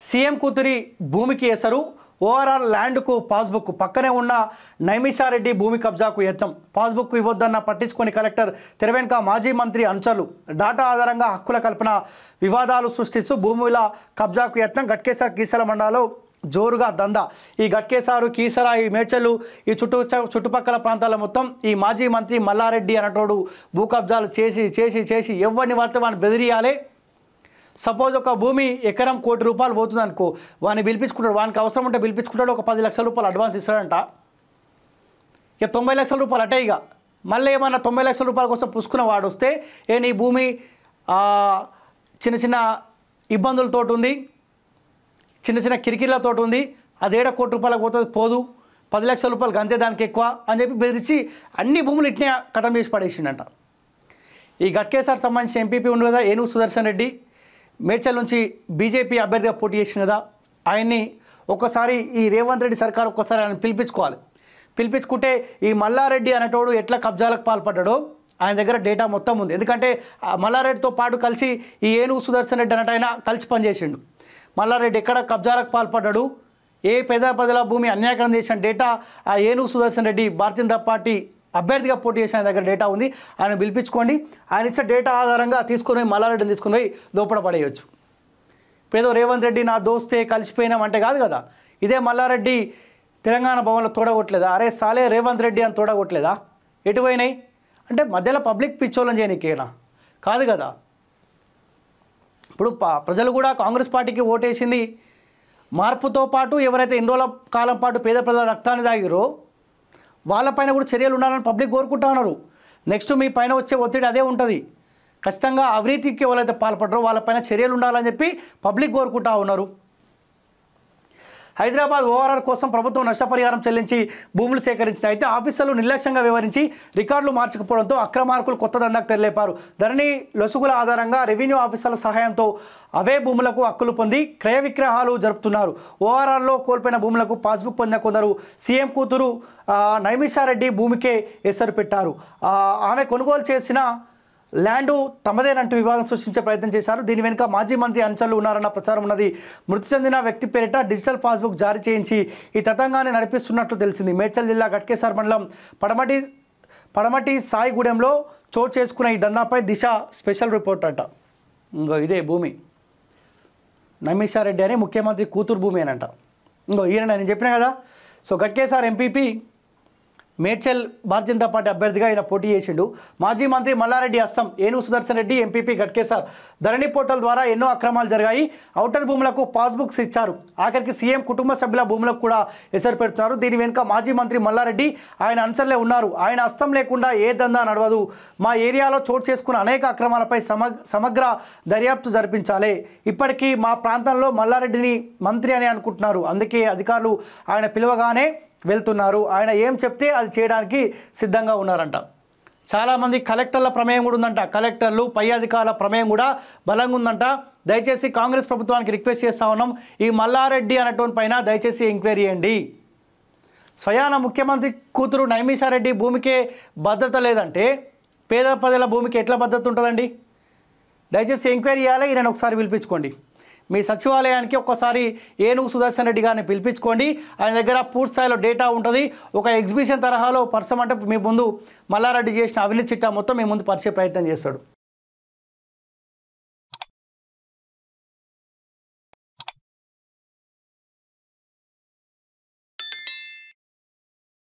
CM కూతురి భూమికి ఎసరు ఓఆర్ఆర్ ల్యాండ్కు పాస్బుక్ పక్కనే ఉన్న నైమిషారెడ్డి భూమి కబ్జాకు యత్నం పాస్బుక్ ఇవ్వొద్దన్న పట్టించుకొని కలెక్టర్ తెరవెనుక మాజీ మంత్రి అంచలు డాటా ఆధారంగా హక్కుల కల్పన వివాదాలు సృష్టిస్తూ భూముల కబ్జాకు యత్నం గట్కేసర్ కీసర మండలంలో జోరుగా దందా ఈ గట్కేసారు కీసర ఈ మేడ్చలు ఈ చుట్టుపక్కల ప్రాంతాల మొత్తం ఈ మాజీ మంత్రి మల్లారెడ్డి అన్నటోడు భూ కబ్జాలు చేసి ఎవరిని పడితే వాడిని బెదిరియాలి. సపోజ్ ఒక భూమి ఎకరం ₹1 కోటి పోతుంది అనుకో, వాడిని పిలిపించుకుంటాడు, వానికి అవసరం ఉంటే పిలిపించుకుంటాడు, ఒక ₹10 లక్షల అడ్వాన్స్ ఇస్తాడంట. ఇక ₹90 లక్షలు అటే. ఇక మళ్ళీ ఏమన్నా ₹90 లక్షల కోసం పుసుకున్న వాడు వస్తే నీ భూమి చిన్న చిన్న ఇబ్బందులతో ఉంది, చిన్న చిన్న కిరికిర్లతో ఉంది, అది ₹1 కోటి పోతుంది, పోదు, ₹10 లక్షల గంతే, దానికి ఎక్కువ అని చెప్పి బెదిరించి అన్ని భూములు ఇట్నే ఖతం చేసి పడేసిండంట. ఈ గట్కేసార్ సంబంధించిన ఎంపీపీ ఉంది కదా ఏనుగు సుదర్శన్ రెడ్డి, మేడ్చల్ నుంచి బీజేపీ అభ్యర్థిగా పోటీ చేసింది కదా, ఆయన్ని ఒక్కసారి ఈ రేవంత్ రెడ్డి సర్కార్ ఒక్కసారి ఆయన పిలిపించుకోవాలి. పిలిపించుకుంటే ఈ మల్లారెడ్డి అనేటోడు ఎట్లా కబ్జాలకు పాల్పడ్డాడో ఆయన దగ్గర డేటా మొత్తం ఉంది. ఎందుకంటే మల్లారెడ్డితో పాటు కలిసి ఈ ఏనుగు సుదర్శన్ రెడ్డి అన్నట్టు ఆయన కలిసి పనిచేసిండు. మల్లారెడ్డి ఎక్కడ కబ్జాలకు పాల్పడ్డాడు, ఏ పేద భూమి అన్యాయకరం చేసిన డేటా ఆ ఏనుగు సుదర్శన్ రెడ్డి భారతీయ జనతా పార్టీ అభ్యర్థిగా పోటీ చేసిన దగ్గర డేటా ఉంది. ఆయన పిలిపించుకోండి, ఆయన ఇచ్చే డేటా ఆధారంగా తీసుకుని మల్లారెడ్డిని తీసుకుని పోయి దోపడ పడేయచ్చు. పేదో రేవంత్ రెడ్డి నా దోస్తే కలిసిపోయినామంటే కాదు కదా, ఇదే మల్లారెడ్డి తెలంగాణ భవన్లో తోడగొట్టలేదా, అరే సాలే రేవంత్ రెడ్డి అని తోడగొట్టలేదా, ఎటు పోయినాయి అంటే మధ్యలో పబ్లిక్ పిచ్చోళ్ళని చేయనికేనా కాదు కదా. ఇప్పుడు ప్రజలు కూడా కాంగ్రెస్ పార్టీకి ఓటేసింది మార్పుతో పాటు ఎవరైతే ఎన్ని రోజుల కాలం పాటు పేద ప్రజల రక్తాన్ని తాగిరో వాళ్ళపైన కూడా చర్యలు ఉండాలని పబ్లిక్ కోరుకుంటా ఉన్నారు. నెక్స్ట్ మీ పైన వచ్చే ఒత్తిడి అదే ఉంటుంది. ఖచ్చితంగా అవినీతికి ఎవరైతే పాల్పడరో వాళ్ళపైన చర్యలు ఉండాలని చెప్పి పబ్లిక్ కోరుకుంటా ఉన్నారు. హైదరాబాద్ ఓఆర్ఆర్ కోసం ప్రభుత్వం నష్టపరిహారం చెల్లించి భూములు సేకరించింది. అయితే ఆఫీసర్లు నిర్లక్ష్యంగా వ్యవహరించి రికార్డులు మార్చకపోవడంతో అక్రమార్కులు కొత్త దందాకు తెరలేపారు. ధరణి లొసుగుల ఆధారంగా రెవెన్యూ ఆఫీసర్ల సహాయంతో అవే భూములకు హక్కులు పొంది క్రయ విక్రయాలు జరుపుతున్నారు. ఓఆర్ఆర్లో కోల్పోయిన భూములకు పాస్బుక్ పొందిన కొందరు సీఎం కూతురు నైమిషారెడ్డి భూమికే ఎసరు పెట్టారు. ఆమె కొనుగోలు చేసిన ల్యాండు తమదేనంటూ వివాదం సృష్టించే ప్రయత్నం చేశారు. దీని వెనుక మాజీ మంత్రి అంచలు ఉన్నారన్న ప్రచారం ఉన్నది. మృతి చెందిన వ్యక్తి పేరిట డిజిటల్ పాస్బుక్ జారీ చేయించి ఈ తతంగాన్ని నడిపిస్తున్నట్లు తెలిసింది. మేడ్చల్ జిల్లా గట్కేసార్ మండలం పడమటి సాయిగూడెంలో చోటు చేసుకున్న ఈ దందాపై దిశ స్పెషల్ రిపోర్ట్ అంట. ఇంకో ఇదే భూమి నైమిషారెడ్డి అని ముఖ్యమంత్రి కూతురు భూమి అనంట. ఇంకో ఈయన నేను చెప్పిన కదా. So Ghatkesar MPP Medchal Bharatiya Janata party అభ్యర్థిగా ఆయన పోటీ చేసిండు. మాజీ మంత్రి మల్లారెడ్డి అస్తం ఏనుగు సుదర్శన్ రెడ్డి ఎంపీపీ గట్కేసార్. ధరణి పోర్టల్ ద్వారా ఎన్నో అక్రమాలు జరిగాయి. ఔటర్ భూములకు పాస్బుక్స్ ఇచ్చారు. ఆఖరికి సీఎం కుటుంబ సభ్యుల భూములకు కూడా ఎసరు పెడుతున్నారు. దీని వెనుక మాజీ మంత్రి మల్లారెడ్డి ఆయన అనుసరులే ఉన్నారు. ఆయన హస్తం లేకుండా ఏ దందా నడవదు. మా ఏరియాలో చోటు చేసుకున్న అనేక అక్రమాలపై సమగ్ర దర్యాప్తు జరిపించాలి. ఇప్పటికీ మా ప్రాంతంలో మల్లారెడ్డిని మంత్రి అని అనుకుంటున్నారు. అందుకే అధికారులు ఆయన పిలవగానే వెళ్తున్నారు. ఆయన ఏం చెప్తే అది చేయడానికి సిద్ధంగా ఉన్నారంట. చాలామంది కలెక్టర్ల ప్రమేయం కూడా ఉందంట. కలెక్టర్లు పై అధికారుల ప్రమేయం కూడా బలంగా ఉందంట. దయచేసి కాంగ్రెస్ ప్రభుత్వానికి రిక్వెస్ట్ చేస్తూ ఉన్నాం, ఈ మల్లారెడ్డి అనేటువంటి పైన దయచేసి ఎంక్వైరీ చేయండి. స్వయాన ముఖ్యమంత్రి కూతురు నైమిషారెడ్డి భూమికే భద్రత లేదంటే పేద ప్రజల భూమికి ఎట్లా భద్రత ఉంటుందండి? దయచేసి ఎంక్వైరీ చేయాలి. ఈయన ఒకసారి పిలిపించుకోండి. మీ సచివాలయానికి ఒక్కసారి ఏనుగు సుదర్శన్ రెడ్డి గారిని పిలిపించుకోండి. ఆయన దగ్గర పూర్తి స్థాయిలో డేటా ఉంటుంది. ఒక ఎగ్జిబిషన్ తరహాలో పర్సమంటే మీ ముందు మల్లారెడ్డి చేసిన అవినీతి చిట్టా మొత్తం మీ ముందు పరిచే ప్రయత్నం చేస్తాడు.